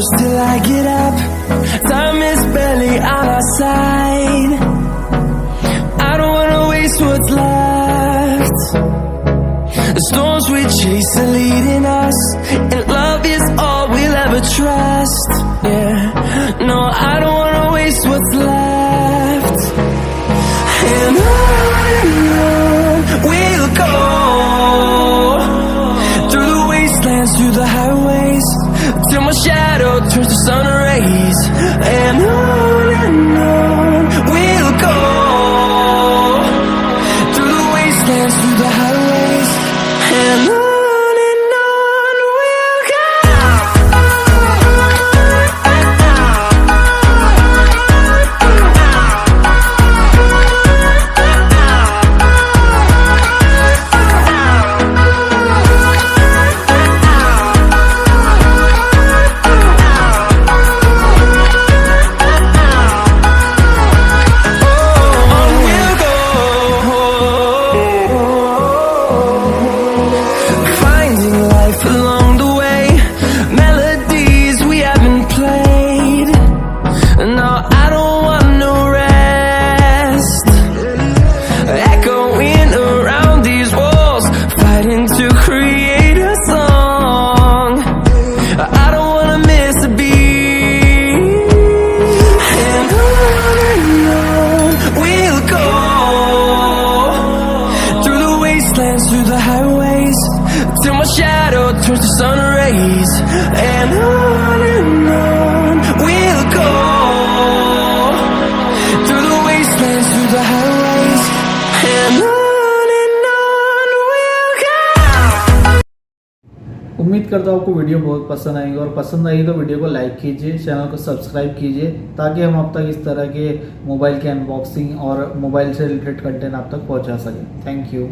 close till I get up. Time is barely on our side. I don't wanna waste what's left. The storms we chase are leading us, and love is all we'll ever trust. Yeah, no, I don't wanna waste what's left. And on we'll go, through the wastelands, through the highways, till my shadow turns to sun rays. And on we'll go, through the wastelands, through the highways, and on we'll go. Through the highways, till my shadow turns to sun rays. And on we'll go, through the wastelands, through the highways, and on we'll go. उम्मीद करता हूँ आपको video बहुत पसंद आएगी, और पसंद आई तो वीडियो को लाइक कीजिए, चैनल को सब्सक्राइब कीजिए, ताकि हम आप तक इस तरह के मोबाइल के अनबॉक्सिंग और मोबाइल से रिलेटेड कंटेंट आप तक पहुँचा सकें। Thank you.